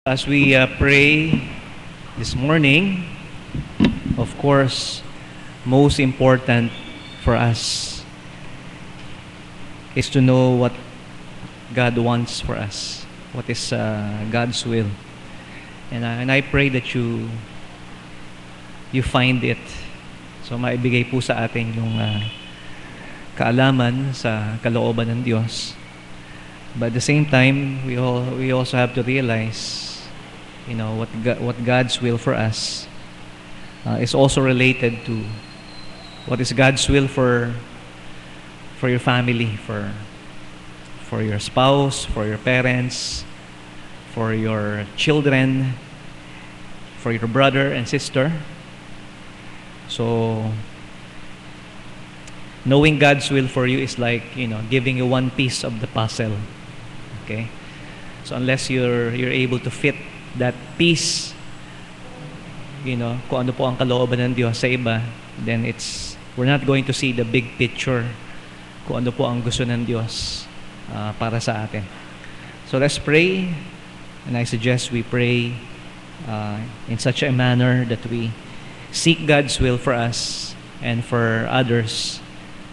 As we pray this morning, of course, most important for us is to know what God wants for us, what is God's will. And I pray that you find it. So maibigay po sa atin yung kaalaman sa kalooban ng Diyos. But at the same time, we also have to realize, what God's will for us is also related to what is God's will for your family, for your spouse, for your parents, for your children, for your brother and sister. So knowing God's will for you is like, giving you one piece of the puzzle. Okay? So unless you're able to fit that piece, kung ano po ang kalooban ng Diyos sa iba, then we're not going to see the big picture, kung ano po ang gusto ng Diyos para sa atin. So let's pray, and I suggest we pray in such a manner that we seek God's will for us and for others,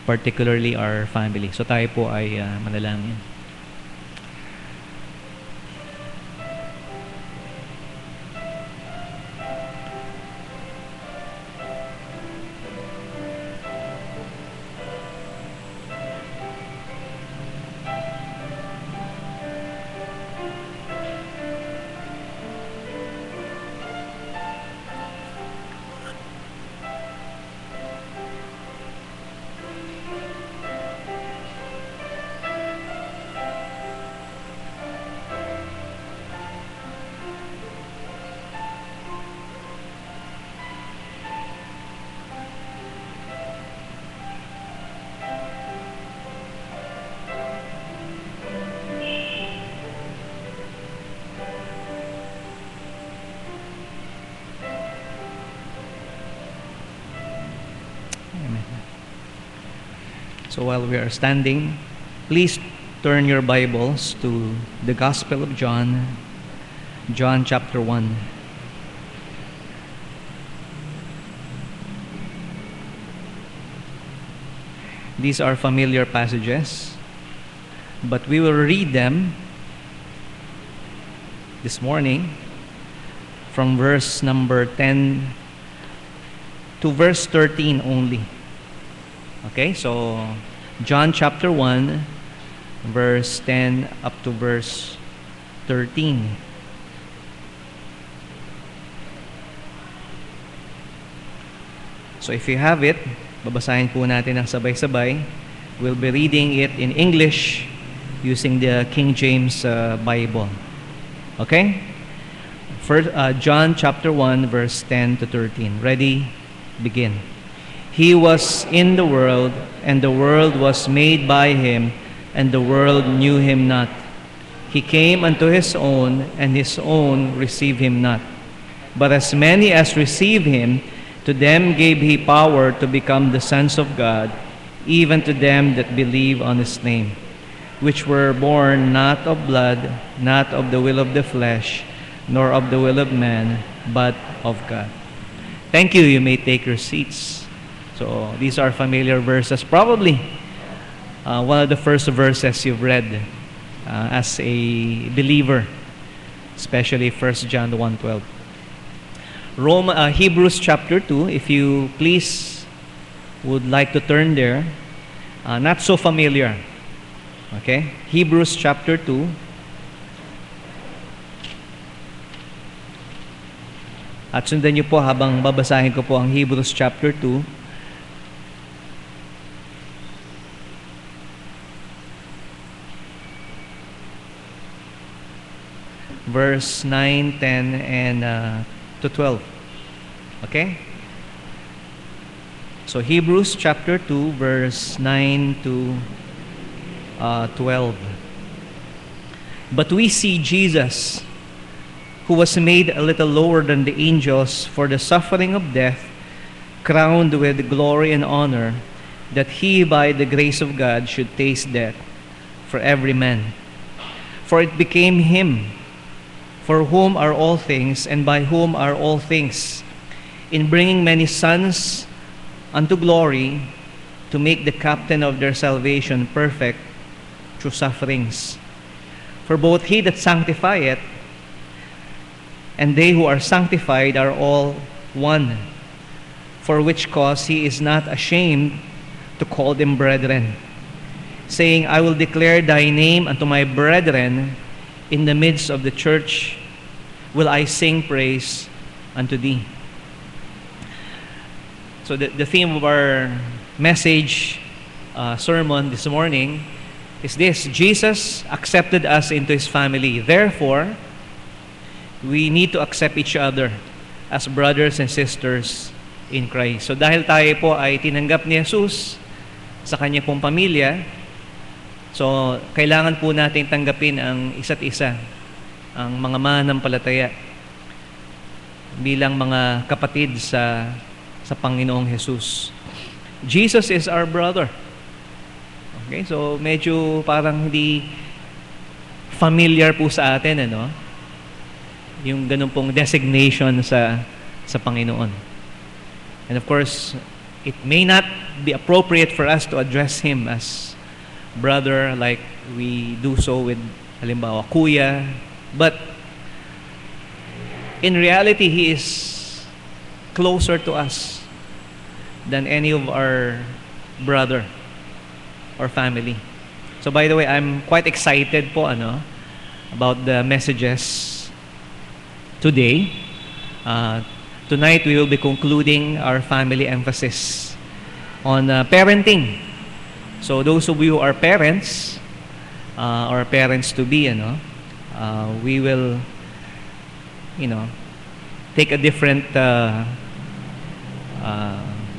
particularly our family. So tayo po ay manalangin. So while we are standing, please turn your Bibles to the Gospel of John, John chapter 1. These are familiar passages, but we will read them this morning from verse number 10 to verse 13 only. Okay, so John chapter 1, verse 10 up to verse 13. So if you have it, babasahin po natin ng sabay-sabay. We'll be reading it in English using the King James Bible. Okay? First, John chapter 1, verse 10 to 13. Ready? Begin. He was in the world, and the world was made by him, and the world knew him not. He came unto his own, and his own received him not. But as many as received him, to them gave he power to become the sons of God, even to them that believe on his name, which were born not of blood, not of the will of the flesh, nor of the will of man, but of God. Thank you. You may take your seats. So these are familiar verses, probably one of the first verses you've read as a believer, especially 1 John 1:12. Hebrews chapter 2, if you please would like to turn there, not so familiar. Okay, Hebrews chapter 2. At sundan niyo po habang babasahin ko po ang Hebrews chapter 2. Verse 9, 10, and to 12. Okay? So Hebrews chapter 2, verse 9 to 12. But we see Jesus, who was made a little lower than the angels for the suffering of death, crowned with glory and honor, that he by the grace of God should taste death for every man. For it became him, for whom are all things, and by whom are all things, in bringing many sons unto glory, to make the captain of their salvation perfect through sufferings. For both he that sanctifieth and they who are sanctified are all one, for which cause he is not ashamed to call them brethren, saying, I will declare thy name unto my brethren, in the midst of the church will I sing praise unto thee. So the theme of our message sermon this morning is this: Jesus accepted us into His family. Therefore, we need to accept each other as brothers and sisters in Christ. So dahil tayo po ay tinanggap ni Jesus sa Kanya pong pamilya, so kailangan po natin tanggapin ang isa't isa, ang mga mananampalataya, bilang mga kapatid sa Panginoong Jesus. Jesus is our brother. Okay, so medyo parang hindi familiar po sa atin, ano? Yung ganun pong designation sa Panginoon. And of course, it may not be appropriate for us to address Him as brother like we do so with, halimbawa, kuya. But in reality, He is closer to us than any of our brother or family. So by the way, I'm quite excited po about the messages today. Tonight we will be concluding our family emphasis on parenting. So those of you who are parents or parents to be, we will take a different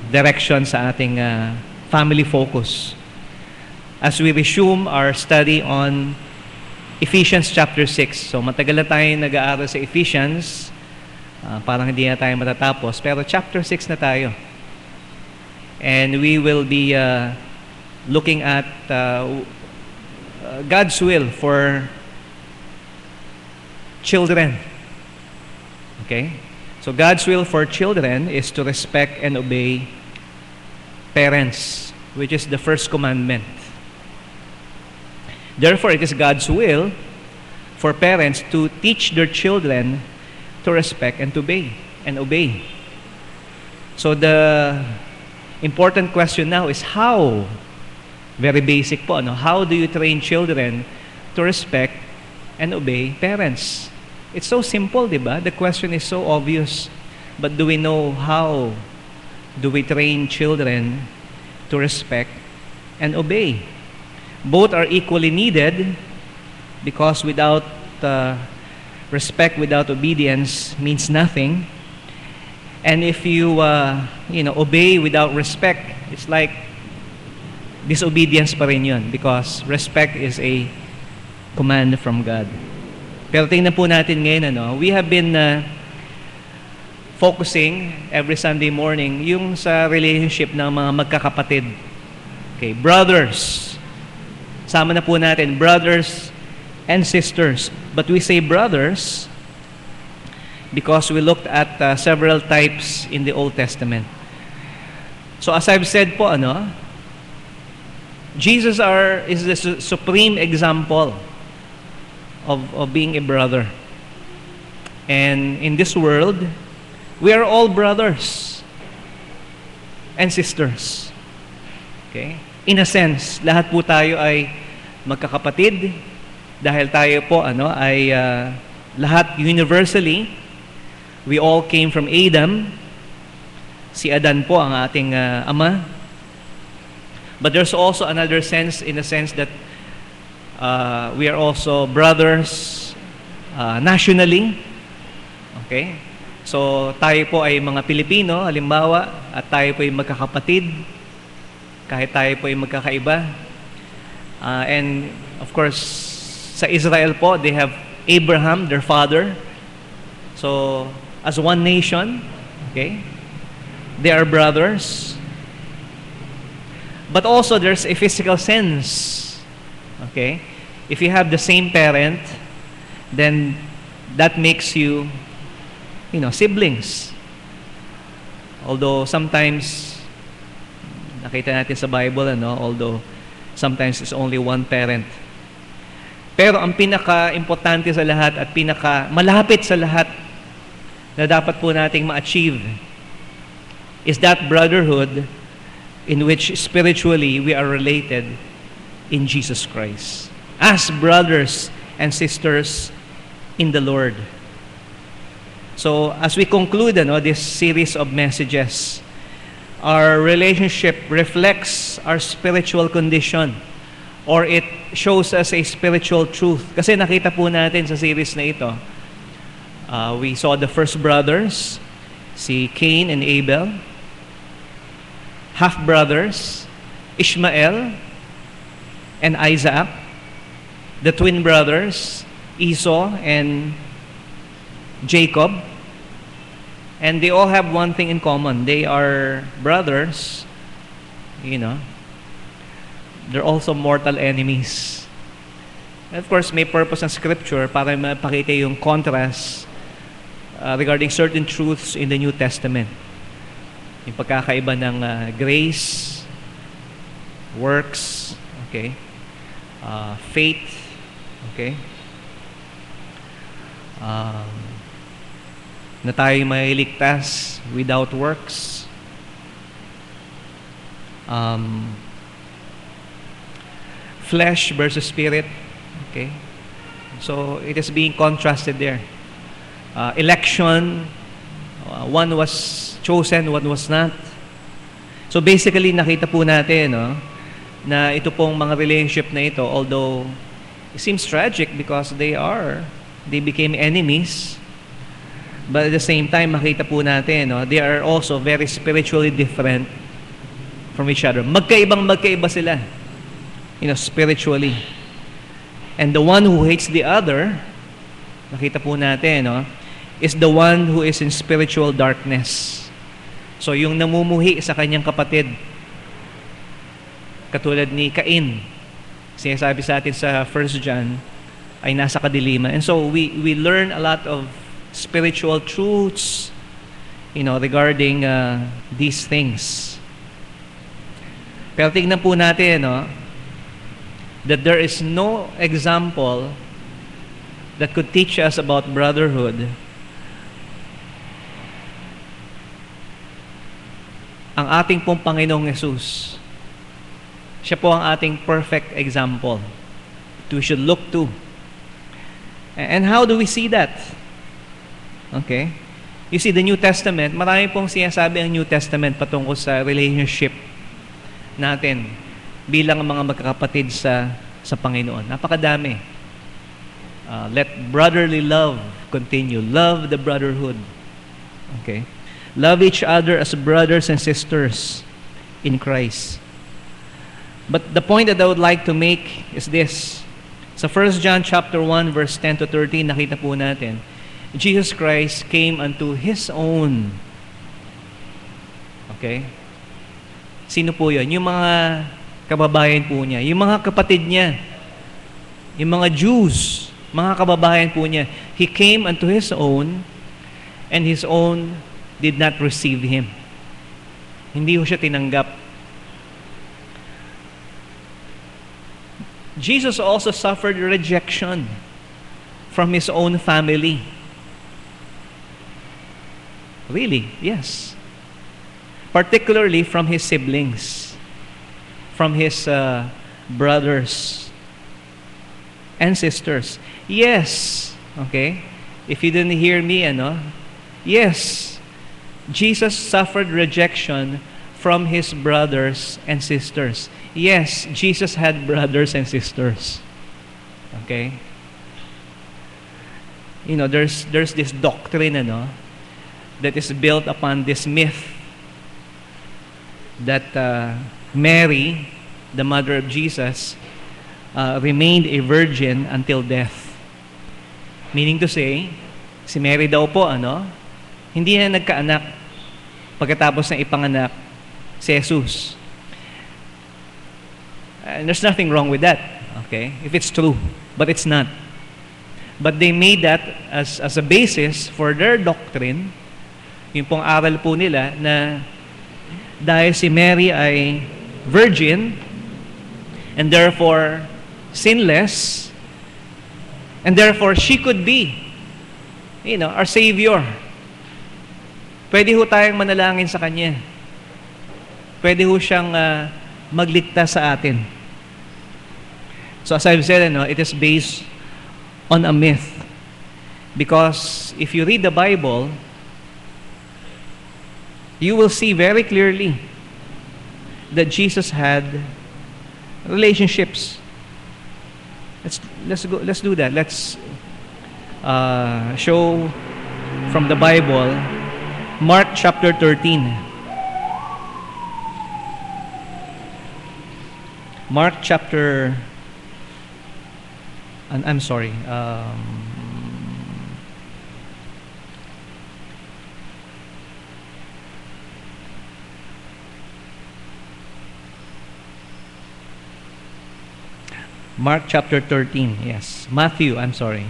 direction sa ating family focus as we resume our study on Ephesians chapter 6. So matagal na tayo nag-aaral sa Ephesians, parang hindi na tayo matatapos, pero chapter 6 na tayo. And we will be looking at God's will for children. Okay? So God's will for children is to respect and obey parents, which is the first commandment. Therefore, it is God's will for parents to teach their children to respect and to obey. So the important question now is how? Very basic po, how do you train children to respect and obey parents? It's so simple, di ba? The question is so obvious. But do we know how do we train children to respect and obey? Both are equally needed, because without respect, without obedience means nothing. And if you obey without respect, it's like disobedience pa rin yun, because respect is a command from God. Pero tingnan po natin ngayon, we have been focusing every Sunday morning yung sa relationship ng mga magkakapatid. Okay, brothers. Sama na po natin, brothers and sisters. But we say brothers because we looked at several types in the Old Testament. So as I've said po, Jesus is the supreme example of being a brother. And in this world, we are all brothers and sisters. Okay? In a sense, lahat po tayo ay magkakapatid dahil tayo po ay lahat universally, we all came from Adam. Si Adan po ang ating ama. But there's also another sense, in a sense that we are also brothers nationally. Okay? So tayo po ay mga Pilipino, halimbawa, at tayo po ay magkakapatid kahit tayo po ay magkakaiba. And of course, sa Israel po, they have Abraham, their father. So as one nation, okay, they are brothers. But also there's a physical sense. Okay? If you have the same parent, then that makes you, siblings. Although sometimes, nakita natin sa Bible, although sometimes it's only one parent. Pero ang pinaka-importante sa lahat at pinaka-malapit sa lahat na dapat po nating ma-achieve is that brotherhood in which spiritually we are related in Jesus Christ. As brothers and sisters in the Lord. So, as we conclude this series of messages, our relationship reflects our spiritual condition, or it shows us a spiritual truth. Kasi nakita po natin sa series na ito, we saw the first brothers, si Cain and Abel, half-brothers, Ishmael and Isaac, the twin brothers, Esau and Jacob, and they all have one thing in common. They are brothers, they're also mortal enemies. And of course, may purpose ng Scripture para mapakita yung contrast regarding certain truths in the New Testament. Yung pagkakaiba ng grace, works, okay, faith, okay, na tayo may ligtas without works, flesh versus spirit, okay, so it is being contrasted there. Election, one was chosen, one was not. So basically nakita po natin na ito pong mga relationship na ito, although it seems tragic because they became enemies, but at the same time makita po natin they are also very spiritually different from each other. Magkaiba sila, spiritually. And the one who hates the other, nakita po natin is the one who is in spiritual darkness. So yung namumuhi sa kanyang kapatid, katulad ni Cain, sinasabi sa atin sa 1 John, ay nasa kadiliman. And so we learn a lot of spiritual truths regarding these things. Pero tingnan po natin that there is no example that could teach us about brotherhood ang ating pong Panginoong Jesus. Siya po ang ating perfect example that we should look to. And how do we see that? Okay? You see, the New Testament, marami pong sinasabi ang New Testament patungkol sa relationship natin bilang mga magkakapatid sa Panginoon. Napakadami. Let brotherly love continue. Love the brotherhood. Okay? Love each other as brothers and sisters in Christ. But the point that I would like to make is this. Sa 1 John chapter 1 verse 10 to 13, nakita po natin, Jesus Christ came unto His own. Okay? Sino po yun? Yung mga kababayan po niya. Yung mga kapatid niya. Yung mga Jews. Mga kababayan po niya. He came unto His own, and His own did not receive Him. Hindi ho siya tinanggap. Jesus also suffered rejection from His own family. Really? Yes. Particularly from His siblings, from His brothers and sisters. Yes. Okay? If you didn't hear me, yes. Jesus suffered rejection from His brothers and sisters. Yes, Jesus had brothers and sisters. Okay? There's this doctrine, that is built upon this myth that Mary, the mother of Jesus, remained a virgin until death. Meaning to say, si Mary daw po, hindi na nagkaanak pagkatapos ng ipanganak si Jesus. And there's nothing wrong with that, okay? If it's true, but it's not. But they made that as a basis for their doctrine, yung pong aral po nila na dahil si Mary ay virgin and therefore sinless, and therefore she could be, our Savior. Pwede ho tayong manalangin sa Kanya. Pwede ho siyang magligtas sa atin. So as I've said, it is based on a myth. Because if you read the Bible, you will see very clearly that Jesus had relationships. Let's do that. Let's show from the Bible, Mark chapter 13. Mark chapter, I'm sorry, Mark chapter 13, yes. Matthew, I'm sorry.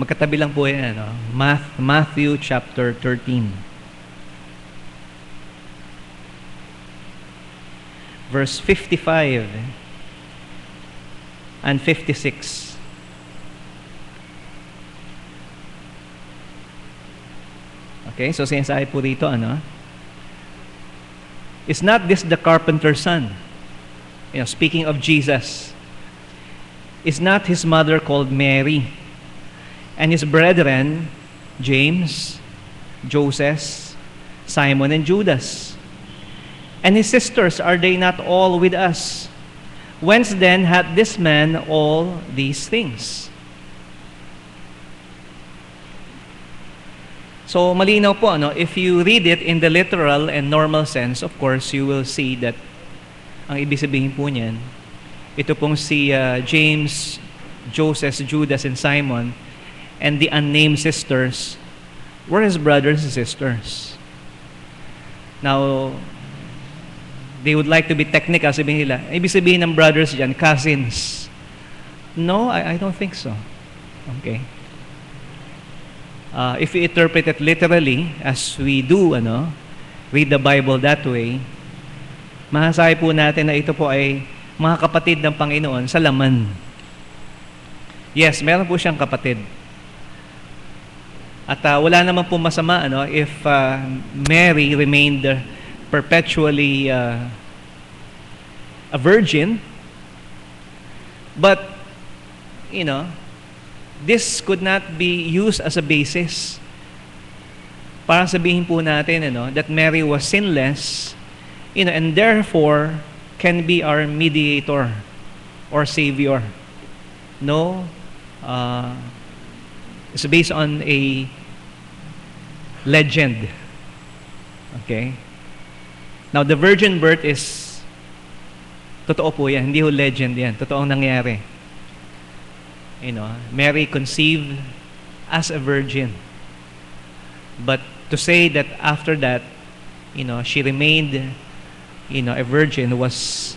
Magkatabi lang po yan, Matthew chapter 13. Verse 55 and 56. Okay, so sinasabi po dito, is not this the carpenter's son? Speaking of Jesus, is not his mother called Mary, and his brethren, James, Joseph, Simon, and Judas? And his sisters, are they not all with us? Whence then had this man all these things? So, malinaw po, if you read it in the literal and normal sense, of course, you will see that ang ibig sabihin po niyan, ito pong si James, Joseph, Judas, and Simon, and the unnamed sisters were his brothers and sisters. Now, they would like to be technical, sabihin nila, ibig sabihin ng brothers dyan, cousins. No, I don't think so. Okay. If we interpret it literally, as we do, read the Bible that way, masasabi po natin na ito po ay mga kapatid ng Panginoon sa laman. Yes, meron po siyang kapatid. At wala naman po masama if Mary remained perpetually a virgin. But, this could not be used as a basis para sabihin po natin that Mary was sinless, and therefore can be our mediator or Savior. No, it's based on a legend. Okay? Now, the virgin birth is totoo po yan. Hindi ho legend yan. Totoong nangyari. Mary conceived as a virgin. But to say that after that, she remained, a virgin was,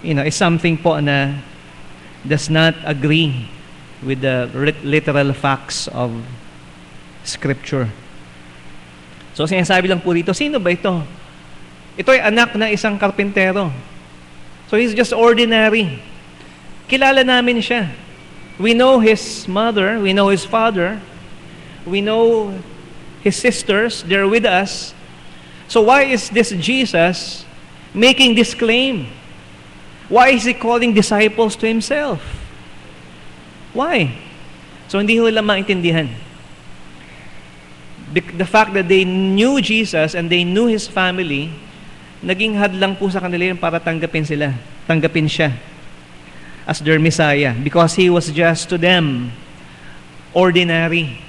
is something po na does not agree with the literal facts of Scripture. So, sinasabi lang po dito, sino ba ito? Ito ay anak ng isang karpintero. So, he's just ordinary. Kilala namin siya. We know his mother, we know his father, we know his sisters, they're with us. So, why is this Jesus making this claim? Why is he calling disciples to himself? Why? So, hindi nila maintindihan. The fact that they knew Jesus and they knew his family, naging hadlang po sa kanila para tanggapin siya as their Messiah, because he was just to them ordinary.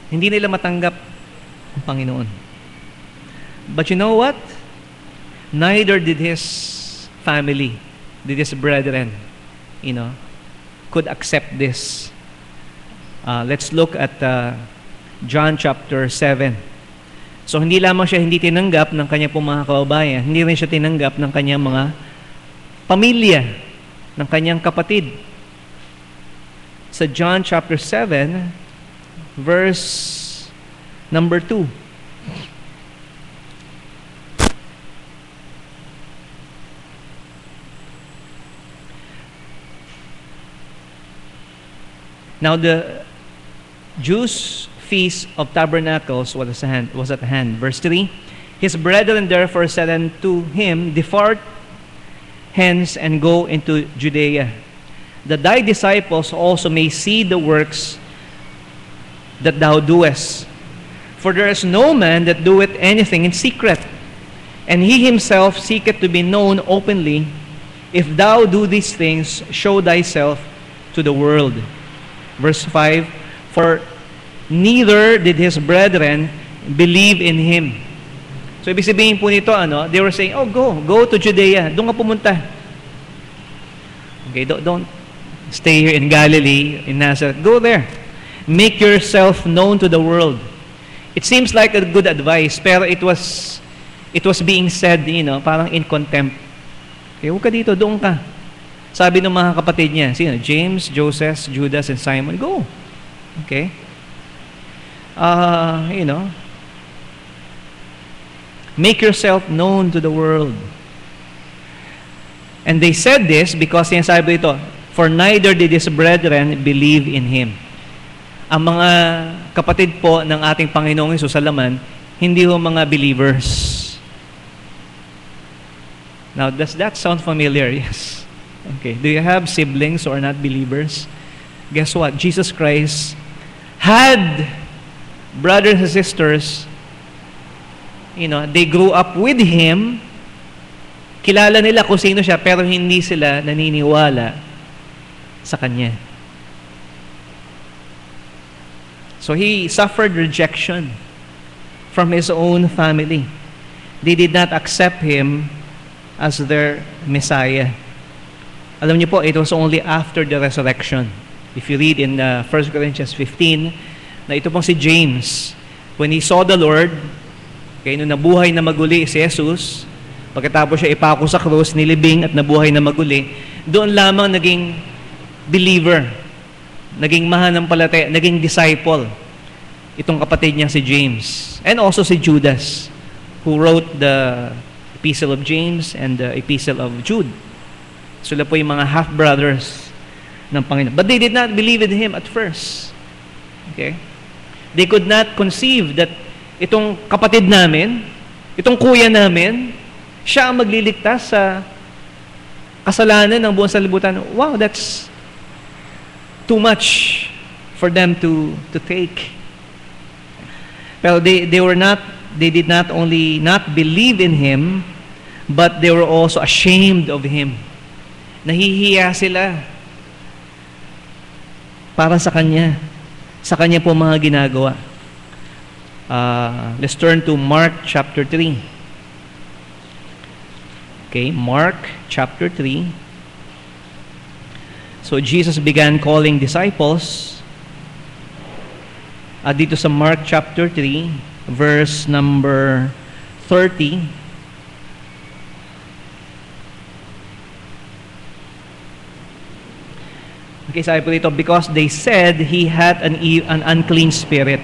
Hindi nila matanggap ang Panginoon. But you know what? Neither did his family, did his brethren, could accept this. Let's look at John chapter 7. So, hindi lamang siya hindi tinanggap ng kanyang mga kababayan, hindi rin siya tinanggap ng kanyang mga pamilya ng kanyang kapatid. Sa John chapter 7, verse number 2. Now the Jews' feast of tabernacles was at hand. Verse 3, his brethren therefore said unto him, depart hence and go into Judea, that thy disciples also may see the works that thou doest. For there is no man that doeth anything in secret, and he himself seeketh to be known openly. If thou do these things, show thyself to the world. Verse 5, for neither did his brethren believe in him. So, ibig sabihin po nito, they were saying, oh, go to Judea. Doon ka pumunta. Okay, don't stay here in Galilee, in Nazareth. Go there. Make yourself known to the world. It seems like a good advice, pero it was being said, parang in contempt. Okay, huwag ka dito, doon ka. Sabi ng mga kapatid niya, James, Joseph, Judas, and Simon, go. Okay? Make yourself known to the world. And they said this because sinasabi ito, for neither did his brethren believe in him. Ang mga kapatid po ng ating Panginoong Hesus sa laman, hindi ho mga believers. Now, does that sound familiar? Yes. Okay. Do you have siblings who are not believers? Guess what? Jesus Christ had brothers and sisters, they grew up with Him, kilala nila kung sino siya, pero hindi sila naniniwala sa Kanya. So He suffered rejection from His own family. They did not accept Him as their Messiah. Alam niyo po, it was only after the resurrection. If you read in 1 Corinthians 15, na ito pong si James, when he saw the Lord, nung nabuhay na maguli si Jesus, pagkatapos siya ipako sa krus, nilibing at nabuhay na maguli, doon lamang naging believer, naging mananampalataya, naging disciple, itong kapatid niya si James. And also si Judas, who wrote the Epistle of James and the Epistle of Jude. Sila po yung mga half-brothers ng Panginoon. But they did not believe in Him at first. Okay? They could not conceive that itong kapatid namin, itong kuya namin, siya ang magliligtas sa kasalanan ng buong sanlibutan. Wow, that's too much for them to take. Pero they did not only not believe in Him, but they were also ashamed of Him. Nahihiya sila para sa Kanya po mga ginagawa. Let's turn to Mark chapter 3. Okay, Mark chapter 3. So Jesus began calling disciples. Dito sa Mark chapter 3, verse number 30. Okay, sabi po dito, because they said he had an unclean spirit.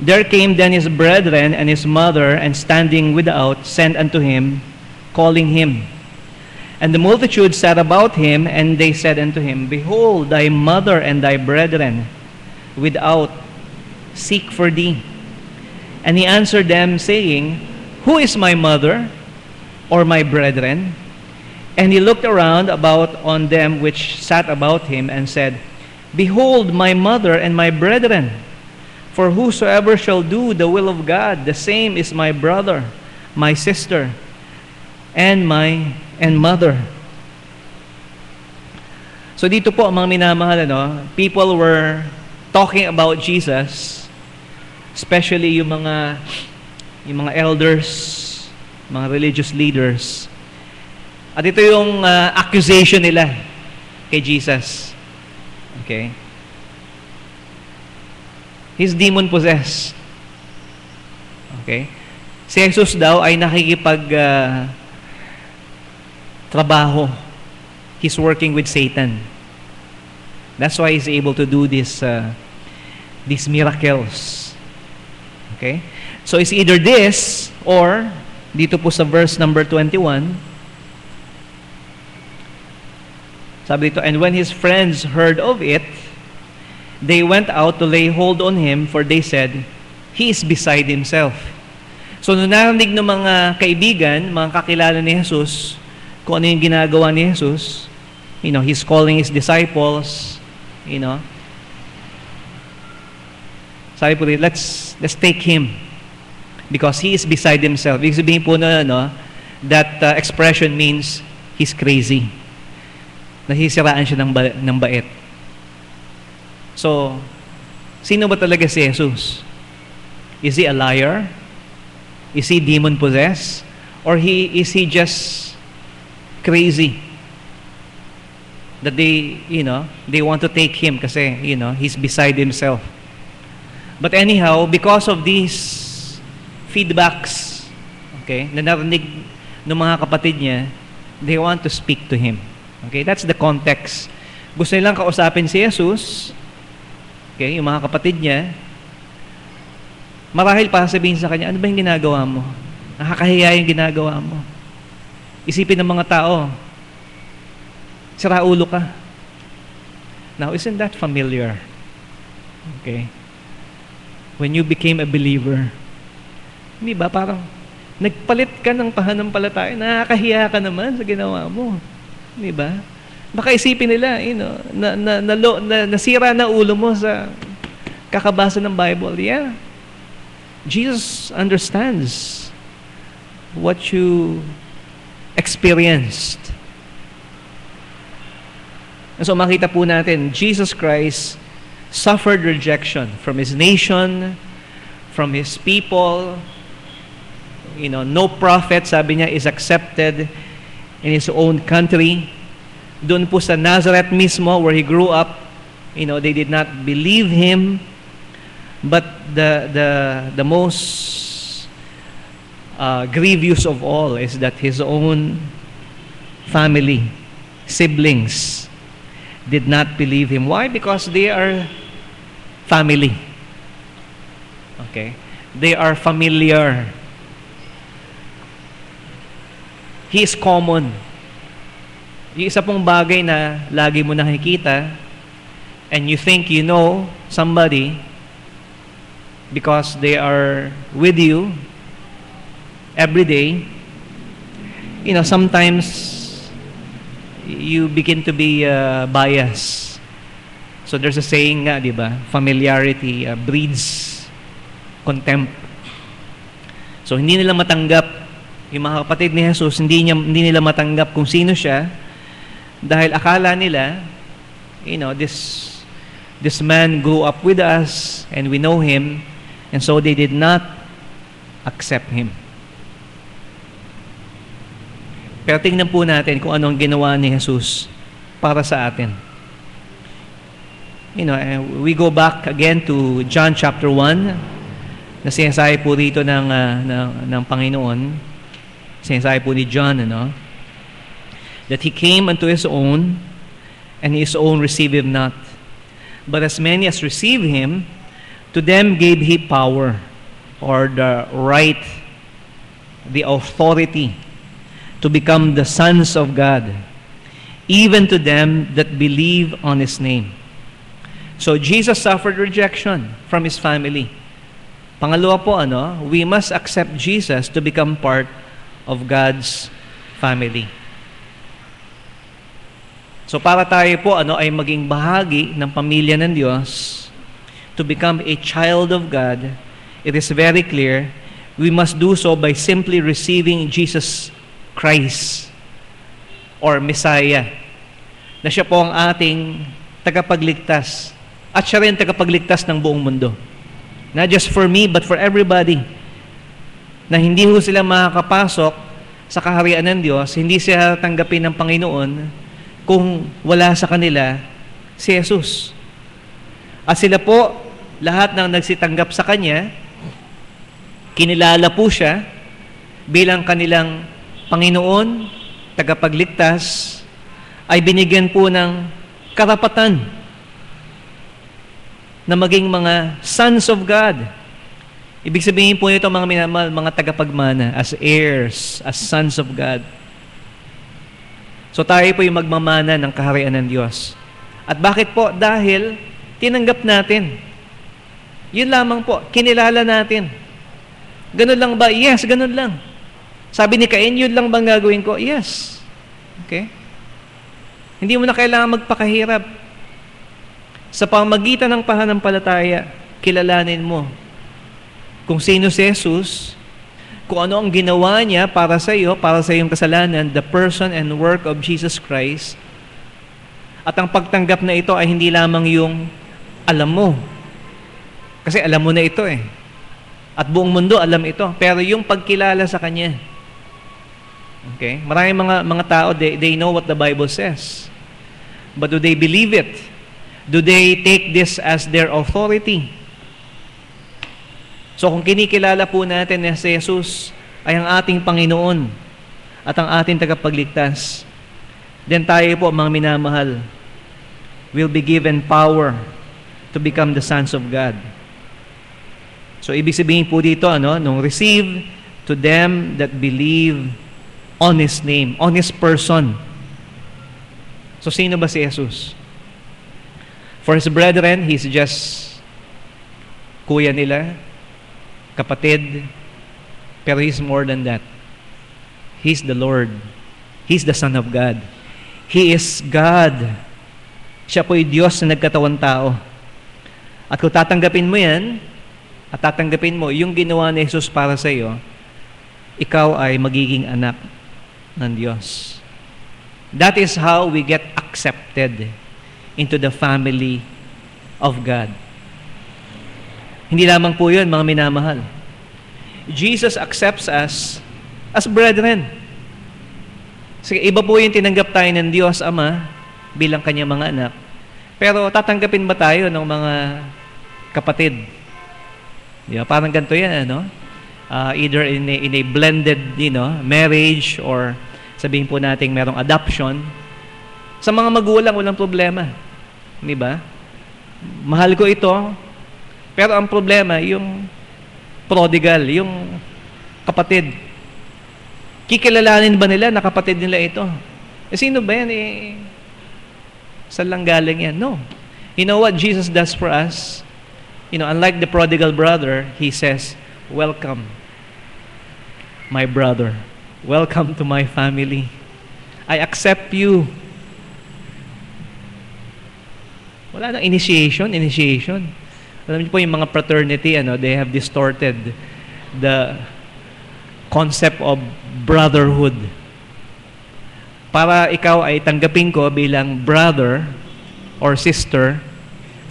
There came then his brethren and his mother, and standing without, sent unto him, calling him. And the multitude sat about him, and they said unto him, behold, thy mother and thy brethren without seek for thee. And he answered them, saying, who is my mother or my brethren? And he looked around about on them which sat about him, and said, behold, my mother and my brethren. For whosoever shall do the will of God, the same is my brother, my sister, and mother. So dito po, mga minamahal, people were talking about Jesus, especially yung mga elders, mga religious leaders. At ito yung accusation nila kay Jesus. Okay? He's demon-possessed. Okay? Si Jesus daw ay nakikipag trabaho he's working with Satan. That's why he's able to do these miracles. Okay? So it's either this or dito po sa verse number 21, sabi dito, and when his friends heard of it, they went out to lay hold on him, for they said, he is beside himself. So nung narinig ng mga kaibigan, mga kakilala ni Jesus, kung ano yung ginagawa ni Jesus, he's calling his disciples, sabi po rin, let's take him because he is beside himself. Ibig sabihin po na, that expression means he's crazy. Nahisiraan siya ng bait. So, sino ba talaga si Jesus? Is he a liar? Is he demon-possessed? Or is he just crazy? That they want to take him kasi, he's beside himself. But anyhow, because of these feedbacks, okay, na narinig ng mga kapatid niya, they want to speak to him. Okay, that's the context. Gusto nilang kausapin si Jesus, okay, yung mga kapatid niya, marahil para sabihin sa kanya, ano ba yung ginagawa mo? Nakakahiya yung ginagawa mo. Isipin ng mga tao, siraulo ka. Now, isn't that familiar? Okay. When you became a believer, hindi ba, parang nagpalit ka ng pananampalataya, nakakahiya ka naman sa ginawa mo. Hindi ba? Baka isipin nila, nasira na ulo mo sa kakabasa ng Bible. Yeah. Jesus understands what you experienced. And so makita po natin, Jesus Christ suffered rejection from His nation, from His people. No prophet, sabi niya, is accepted in his own country. Doon po sa Nazareth mismo, where He grew up, they did not believe Him. But the most grievous of all is that His own family, siblings, did not believe Him. Why? Because they are family. Okay? They are familiar. He is common. Yung isa pong bagay na lagi mo nakikita and you think you know somebody because they are with you every day, sometimes you begin to be biased. So there's a saying nga, di ba? Familiarity breeds contempt. So hindi nila matanggap, yung mga kapatid ni Jesus, hindi nila matanggap kung sino siya dahil akala nila, this man grew up with us and we know him, and so they did not accept him. Pero tingnan po natin kung anong ginawa ni Jesus para sa atin. We go back again to John chapter 1, na sinasabi po rito ng Panginoon. Sinasabi po ni John, that He came unto His own, and His own received Him not. But as many as received Him, to them gave He power, or the right, the authority, to become the sons of God, even to them that believe on His name. So Jesus suffered rejection from His family. Pangalawa po, we must accept Jesus to become part of God's family. So para tayo po ay maging bahagi ng pamilya ng Diyos, to become a child of God, it is very clear we must do so by simply receiving Jesus Christ or Messiah, na siya po ang ating tagapagligtas at siya rin tagapagligtas ng buong mundo. Not just for me but for everybody. Na hindi ho sila makakapasok sa kaharian ng Diyos, hindi sila tanggapin ng Panginoon kung wala sa kanila si Jesus. At sila po, lahat ng nagsitanggap sa Kanya, kinilala po siya bilang kanilang Panginoon, tagapagligtas, ay binigyan po ng karapatan na maging mga sons of God. Ibig sabihin po nito, mga minamahal, mga tagapagmana, as heirs, as sons of God. So tayo po yung magmamana ng kaharian ng Diyos. At bakit po? Dahil tinanggap natin. Yun lamang po, kinilala natin. Ganun lang ba? Yes, ganun lang. Sabi ni Cain, yun lang bang gagawin ko? Yes. Okay? Hindi mo na kailangan magpakahirap. Sa pamagitan ng pananampalataya, kilalanin mo kung sino si Jesus, kung ano ang ginawa niya para sa iyo, para sa iyong kasalanan, the person and work of Jesus Christ. At ang pagtanggap na ito ay hindi lamang yung alam mo. Kasi alam mo na ito eh. At buong mundo alam ito. Pero yung pagkilala sa Kanya. Okay? Maraming mga tao, they know what the Bible says. But do they believe it? Do they take this as their authority? So kung kinikilala po natin na si Jesus ay ang ating Panginoon at ang ating tagapagligtas, then tayo po, mga minamahal, will be given power to become the sons of God. So ibig sabihin po dito, nung receive to them that believe on His name, on His person. So sino ba si Jesus? For His brethren, He's just kuya nila, kapatid, pero He's more than that. He's the Lord. He's the Son of God. He is God. Siya po yung Diyos na nagkatawang tao. At kung tatanggapin mo yan, at tatanggapin mo yung ginawa ni Jesus para sa iyo, ikaw ay magiging anak ng Diyos. That is how we get accepted into the family of God. Hindi lamang po yun, mga minamahal. Jesus accepts us as brethren. Sige, iba po yung tinanggap tayo ng Diyos Ama bilang Kanyang mga anak. Pero tatanggapin ba tayo ng mga kapatid? Di ba? Parang ganito yan, either in a blended, marriage, or sabihin po natin merong adoption. Sa mga magulang, walang problema. Di ba? Mahal ko ito, pero ang problema, yung prodigal, yung kapatid. Kikilalanin ba nila na kapatid nila ito? Sino ba yan? Saan lang galing yan? No. You know what Jesus does for us? Unlike the prodigal brother, He says, welcome, my brother. Welcome to my family. I accept you. Wala nang initiation. Alam niyo po yung mga fraternity, they have distorted the concept of brotherhood. Para ikaw ay tanggapin ko bilang brother or sister,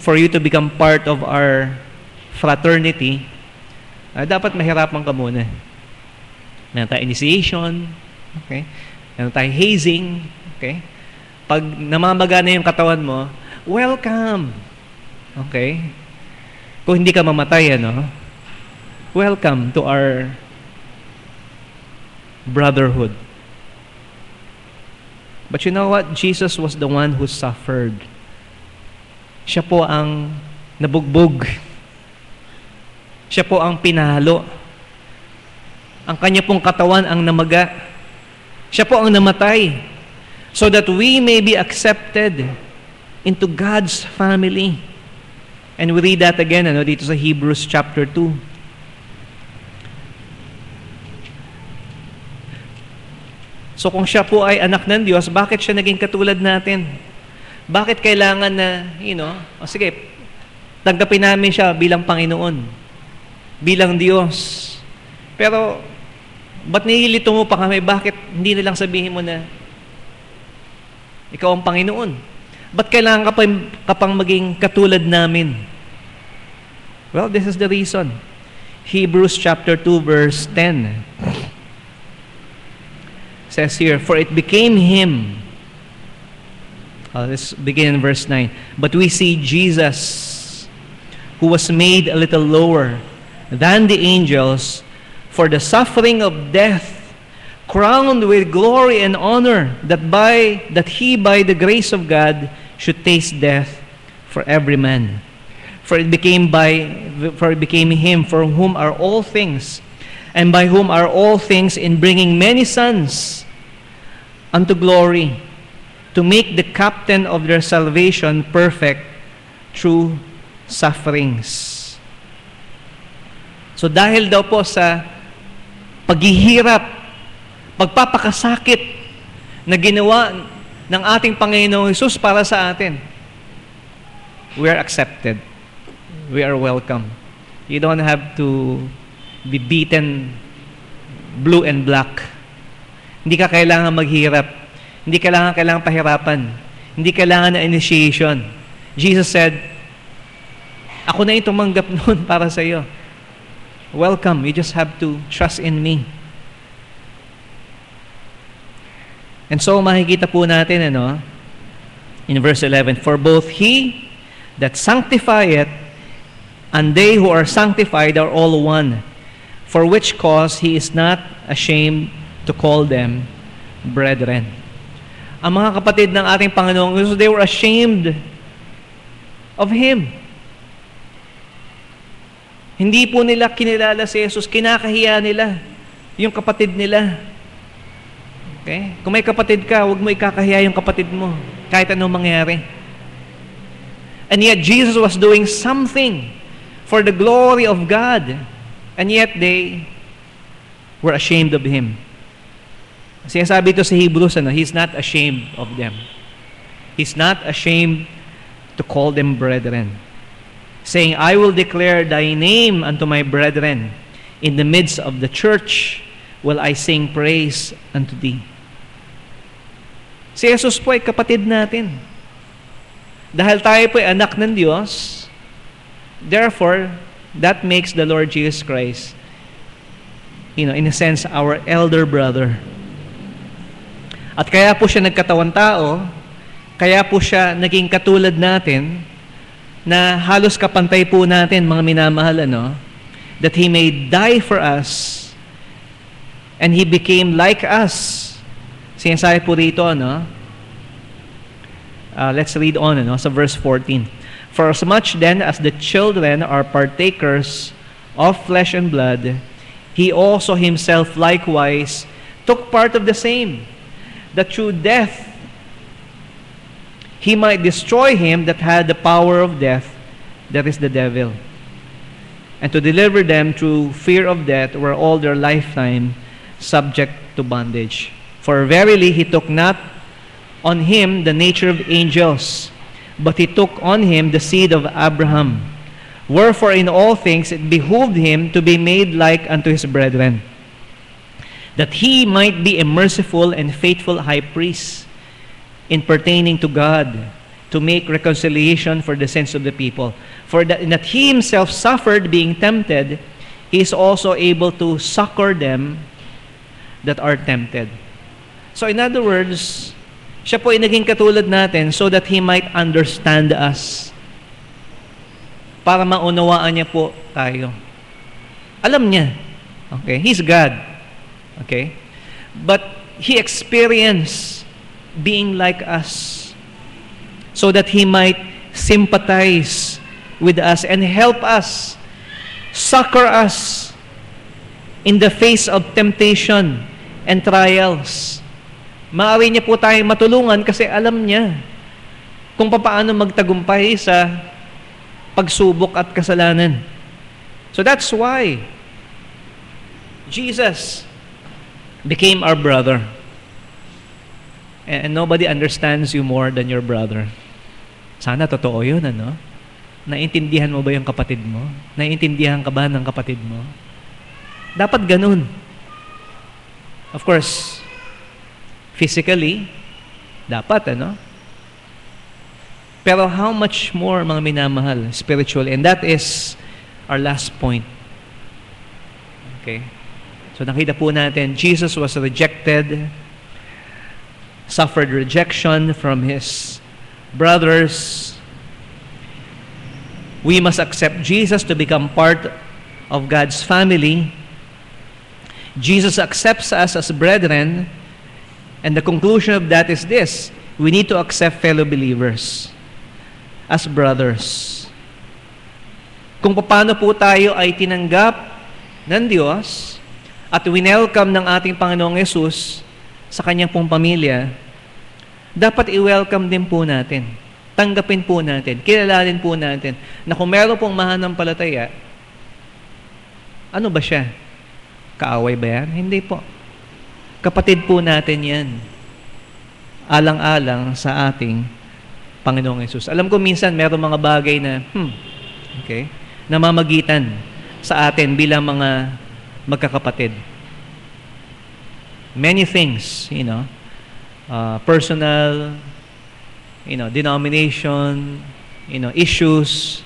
for you to become part of our fraternity, dapat mahirapan ka muna. Meron tayo initiation, okay? Meron tayo hazing, okay? Pag namamaga na yung katawan mo, welcome. Okay? Kung hindi ka mamatay, welcome to our brotherhood. But you know what? Jesus was the one who suffered. Siya po ang nabugbog. Siya po ang pinalo. Ang kanya pong katawan ang namaga. Siya po ang namatay. So that we may be accepted into God's family. And we read that again, dito sa Hebrews chapter 2. So kung siya po ay anak ng Diyos, bakit siya naging katulad natin? Bakit kailangan na, sige, tanggapin namin siya bilang Panginoon, bilang Diyos. Pero, ba't nililito mo pa kami? Bakit hindi nilang sabihin mo na ikaw ang Panginoon? Ba't kailangan ka pang maging katulad namin? Well, this is the reason. Hebrews chapter 2 verse 10 says here, for it became Him. Let's begin in verse 9. But we see Jesus, who was made a little lower than the angels, for the suffering of death, crowned with glory and honor, that he by the grace of God should taste death for every man. For it became him for whom are all things, and by whom are all things, in bringing many sons unto glory, to make the captain of their salvation perfect through sufferings. So dahil daw po sa paghihirap, pagpapakasakit na ginawa ng ating Panginoong Hesus para sa atin, we are accepted. We are welcome. You don't have to be beaten blue and black. Hindi ka kailangan maghirap. Hindi kailangan pahirapan. Hindi kailangan na initiation. Jesus said, ako na yung tumanggap noon para sa iyo. Welcome. You just have to trust in me. And so, makikita po natin, in verse 11, for both he that sanctifieth and they who are sanctified are all one, for which cause he is not ashamed to call them brethren. Ang mga kapatid ng ating Panginoong Jesus, they were ashamed of Him. Hindi po nila kinilala si Jesus, kinakahiya nila yung kapatid nila. Okay? Kung may kapatid ka, huwag mo ikakahiya yung kapatid mo, kahit anong mangyari. And yet, Jesus was doing something for the glory of God, and yet they were ashamed of Him. Sinasabi ito sa Hebrews, He's not ashamed of them. He's not ashamed to call them brethren, saying, I will declare thy name unto my brethren. In the midst of the church will I sing praise unto thee. Si Jesus po ay kapatid natin. Dahil tayo po ay anak ng Diyos, therefore, that makes the Lord Jesus Christ, in a sense, our elder brother. At kaya po siya nagkatawang tao, kaya po siya naging katulad natin, na halos kapantay po natin, mga minamahal, that He may die for us, and He became like us. Sinasabi po rito, let's read on, sa verse 14. For as much then as the children are partakers of flesh and blood, He also Himself likewise took part of the same, that through death He might destroy him that had the power of death, that is the devil, and to deliver them through fear of death, were all their lifetime subject to bondage. For verily He took not on Him the nature of angels, but He took on Him the seed of Abraham. Wherefore in all things it behooved Him to be made like unto His brethren, that He might be a merciful and faithful high priest in pertaining to God, to make reconciliation for the sins of the people. For that He Himself suffered being tempted, He is also able to succor them that are tempted. So in other words, siya po ay naging katulad natin so that He might understand us, para maunawaan niya po tayo. Alam niya. Okay? He's God. Okay? But He experienced being like us so that He might sympathize with us and help us, succor us in the face of temptation and trials. Maaari niya po tayong matulungan kasi alam niya kung paano magtagumpay sa pagsubok at kasalanan. So that's why Jesus became our brother. And nobody understands you more than your brother. Sana totoo yun, Naintindihan mo ba yung kapatid mo? Naintindihan ka ba ng kapatid mo? Dapat ganun. Of course, physically, dapat, Pero how much more, mga minamahal, spiritually? And that is our last point. Okay? So nakita po natin, Jesus was rejected, suffered rejection from His brothers. We must accept Jesus to become part of God's family. Jesus accepts us as brethren, and the conclusion of that is this: we need to accept fellow believers as brothers. Kung paano po tayo ay tinanggap ng Diyos at winelcome ng ating Panginoong Yesus sa kanyang pong pamilya, dapat i-welcome din po natin. Tanggapin po natin, kilalanin po natin na kung meron pong mananampalataya, ano ba siya? Kaaway ba yan? Hindi po. Kapatid po natin yan. Alang-alang sa ating Panginoong Yesus. Alam ko minsan meron mga bagay na, namamagitan sa atin bilang mga magkakapatid. Many things, personal, denomination, issues.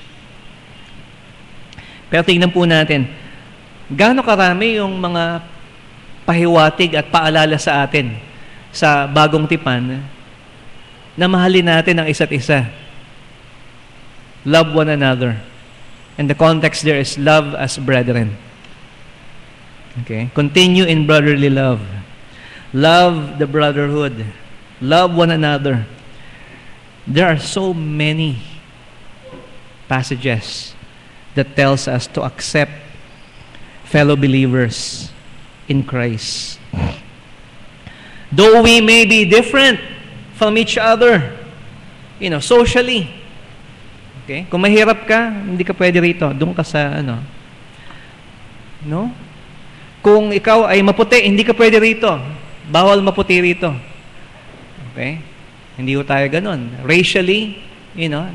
Pero tingnan po natin, gaano karami yung mga pahiwatig at paalala sa atin sa bagong tipan na mahalin natin ang isa't isa. Love one another. And the context there is love as brethren. Okay? Continue in brotherly love. Love the brotherhood. Love one another. There are so many passages that tells us to accept fellow believers in Christ. Though we may be different from each other, socially. Okay? Kung mahirap ka, hindi ka pwede rito. Doon ka sa, no? Kung ikaw ay maputi, hindi ka pwede rito. Bawal maputi rito. Okay? Hindi ko tayo ganun. Racially,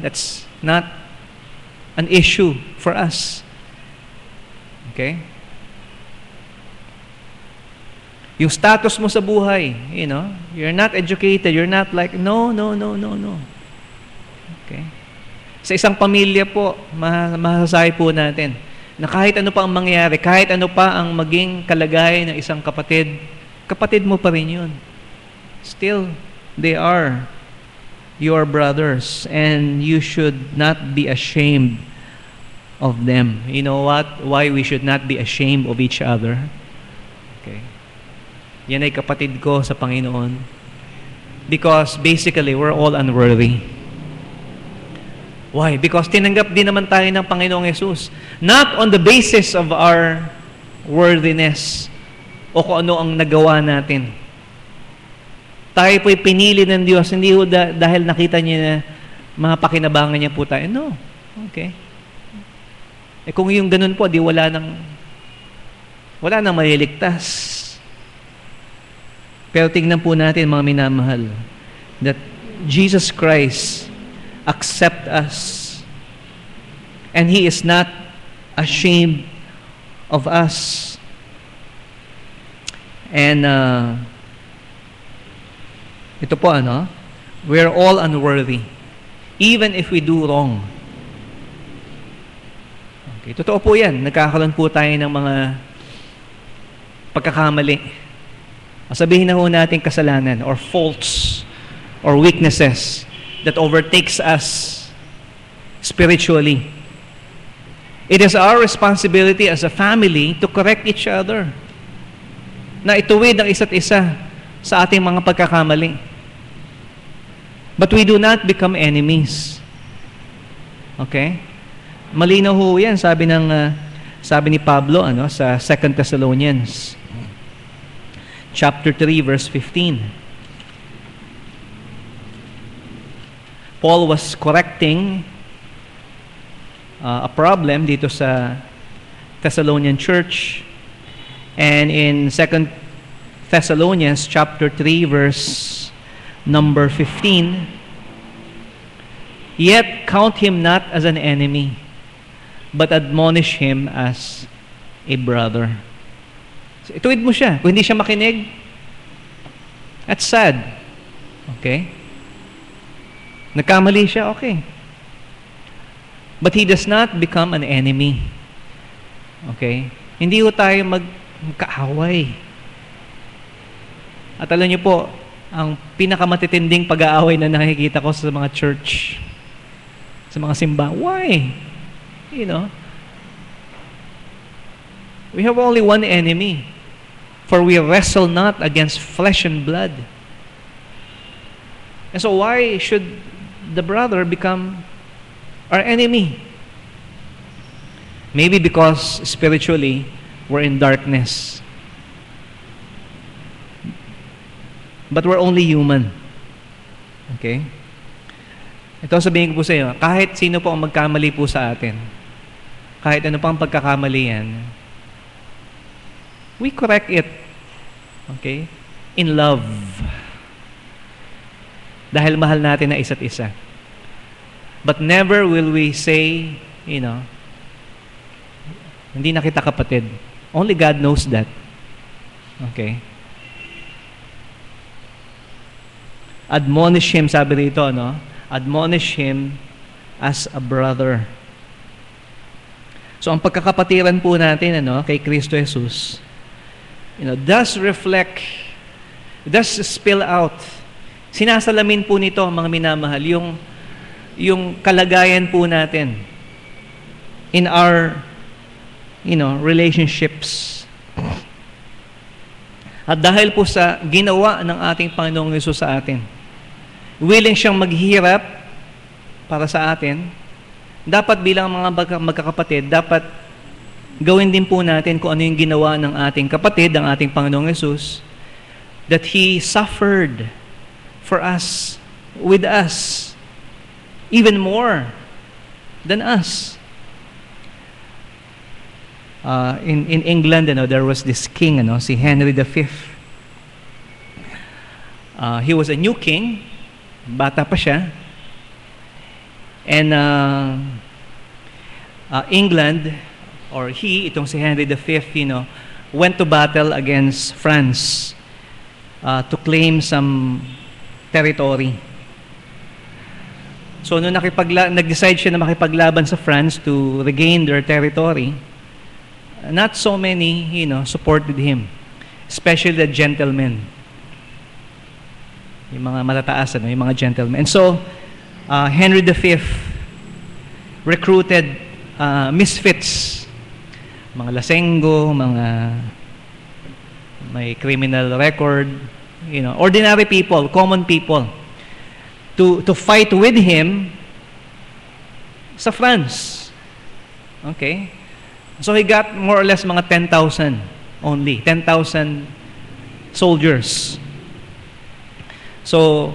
that's not an issue for us. Okay? Yung status mo sa buhay, you're not educated, you're not like, no. Okay? Sa isang pamilya po, masasabi po natin na kahit ano pa ang mangyari, kahit ano pa ang maging kalagayan ng isang kapatid, kapatid mo pa rin yun. Still, they are your brothers, and you should not be ashamed of them. You know what? Why we should not be ashamed of each other? Okay. Yan ay kapatid ko sa Panginoon. Because basically, we're all unworthy. Why? Because tinanggap din naman tayo ng Panginoong Yesus. Not on the basis of our worthiness o kung ano ang nagawa natin. Tayo po'y pinili ng Diyos, hindi ho dahil nakita niya na mga pakinabangan niya po tayo. No. Okay. Kung yung ganun po, di wala nang maliligtas. Pero tingnan po natin, mga minamahal, that Jesus Christ accept us, and He is not ashamed of us. And ito po, we're all unworthy, even if we do wrong. Okay, totoo po yan. Nagkakaroon po tayo ng mga pagkakamali. Sabihin na ho natin kasalanan, or faults, or weaknesses that overtakes us spiritually. It is our responsibility as a family to correct each other, na ituwid ang isa't isa sa ating mga pagkakamali. But we do not become enemies. Okay? Malinaw ho yan, sabi ni Pablo sa 2 Thessalonians chapter 3 verse 15. Paul was correcting a problem dito sa Thessalonian church, and in 2 Thessalonians chapter 3 verse number 15, yet count him not as an enemy, but admonish him as a brother. So, ituwid mo siya. Kung hindi siya makinig, that's sad. Okay? Nagkamali siya, okay. But he does not become an enemy. Okay? Hindi ho tayo magkaaway. At alam niyo po, ang pinakamatitinding pag-aaway na nakikita ko sa mga church, sa mga simbahan. Why? We have only one enemy. For we wrestle not against flesh and blood. And so why should the brother become our enemy? Maybe because spiritually, we're in darkness. But we're only human. Okay? Ito sabihin ko po sa iyo, kahit sino po ang magkamali po sa atin, kahit ano pang pagkakamali yan, we correct it. Okay? In love. Dahil mahal natin na isa't isa. But never will we say, hindi na kita kapatid. Only God knows that. Okay? Admonish him, sabi rito, admonish him as a brother. So, ang pagkakapatiran po natin, kay Kristo Jesus, does reflect, does spill out. Sinasalamin po nito, mga minamahal, yung kalagayan po natin in our, relationships. At dahil po sa ginawa ng ating Panginoong Hesus sa atin, willing siyang maghirap para sa atin, dapat bilang mga magkakapatid, dapat gawin din po natin kung ano yung ginawa ng ating kapatid, ng ating Panginoong Hesus, that He suffered for us, with us, even more than us. In England, there was this king, si Henry V. He was a new king, bata pa siya. And England, or itong si Henry V, went to battle against France to claim some territory. So, nung nag-decide siya na makipaglaban sa France to regain their territory, not so many, supported him. Especially the gentlemen. Yung mga matataas, yung mga gentlemen. And so, Henry V recruited misfits, mga lasenggo, mga may criminal record, ordinary people, common people, to fight with him sa France. Okay? So he got more or less mga 10,000 only, 10,000 soldiers. So,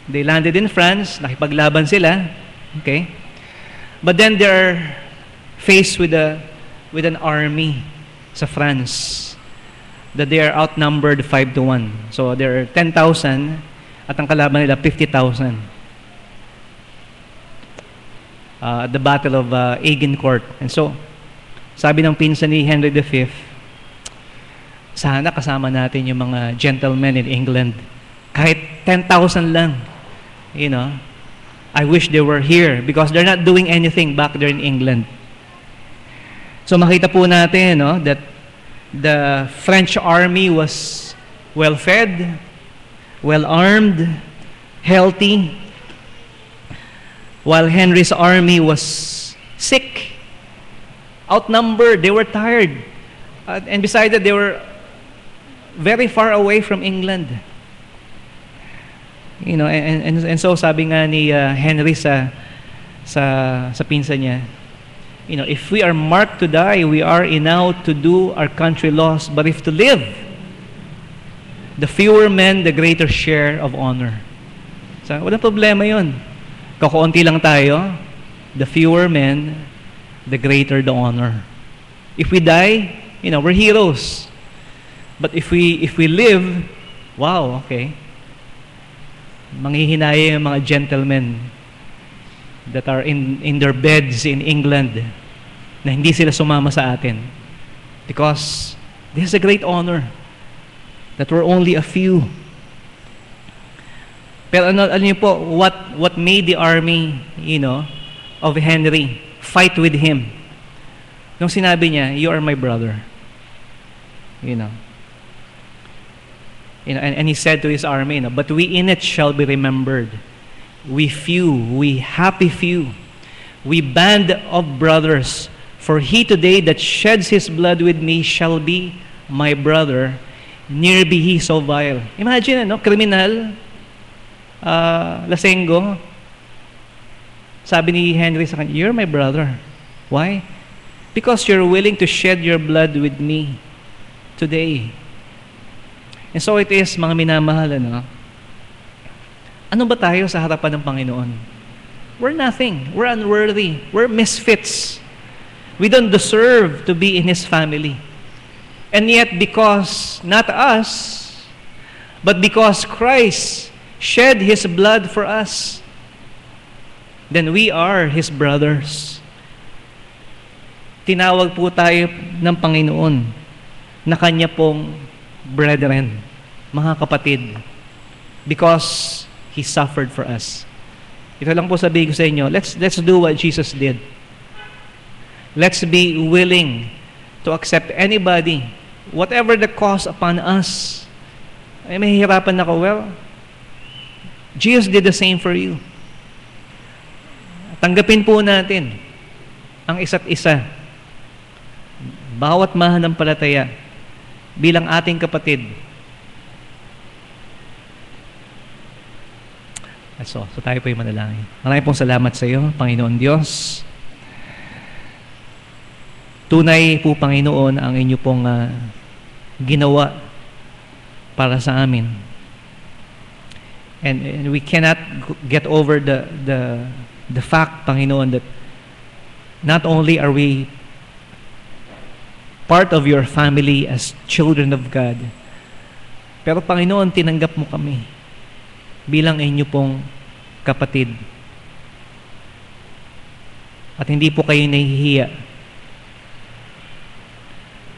they landed in France, nakipaglaban sila, okay? But then they're faced with an army sa France that they are outnumbered 5-1. So, there are 10,000 at ang kalaban nila 50,000. At the Battle of Agincourt. And so, sabi ng pinsan ni Henry V, sana kasama natin yung mga gentlemen in England. Kahit 10,000 lang. I wish they were here because they're not doing anything back there in England. So makita po natin that the French army was well-fed, well-armed, healthy, while Henry's army was sick, outnumbered, they were tired. And besides that, they were very far away from England. And so sabi nga ni Henry sa pinsan niya, if we are marked to die, we are enough to do our country loss, but if to live, the fewer men, the greater share of honor. So, walang problema yun. Kakaunti lang tayo, the fewer men, the greater the honor. If we die, we're heroes. But if we live, wow, okay. Manghihinaya yung mga gentlemen that are in their beds in England na hindi sila sumama sa atin. Because this is a great honor that we're only a few. Pero ano niyo po, what made the army, of Henry fight with him? Nung sinabi niya, you are my brother. And he said to his army, but we in it shall be remembered. We few, we happy few, we band of brothers. For he today that sheds his blood with me shall be my brother, near be he so vile. Imagine, kriminal, lasenggo. Sabi ni Henry sa kanya, you're my brother. Why? Because you're willing to shed your blood with me today. And so it is, mga minamahal, ano ba tayo sa harapan ng Panginoon? We're nothing. We're unworthy. We're misfits. We don't deserve to be in His family. And yet, because, not us, but because Christ shed His blood for us, then we are His brothers. Tinawag po tayo ng Panginoon na Kanya pong brethren, mga kapatid, because He suffered for us. Ito lang po sabihin ko sa inyo, let's do what Jesus did. Let's be willing to accept anybody, whatever the cost upon us. Ay, mahihirapan ako. Well, Jesus did the same for you. Tanggapin po natin ang isa't isa. Bawat mananampalataya bilang ating kapatid. So tayo po yung manalangin. Maraming pong salamat sa iyo, Panginoon Diyos. Tunay po, Panginoon, ang inyo pong ginawa para sa amin. And we cannot get over the fact, Panginoon, that not only are we part of your family as children of God, pero Panginoon, tinanggap mo kami bilang inyo pong kapatid. At hindi po kayo nahihiya.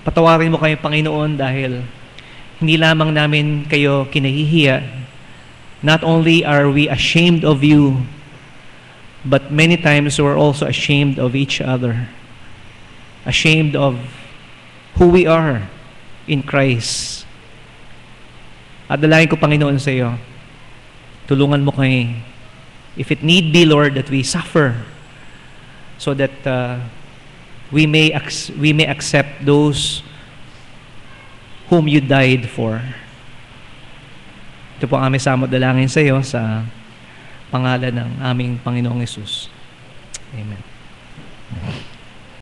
Patawarin mo kayo, Panginoon, dahil hindi lamang namin kayo kinahihiya. Not only are we ashamed of you, but many times we're also ashamed of each other. Ashamed of who we are in Christ. At dalangin ko, Panginoon, sa iyo, tulungan mo kami, if it need be, Lord, that we suffer so that we may accept those whom you died for. Ito po ang aming samot dalangin sa iyo sa pangalan ng aming Panginoong Hesus. Amen.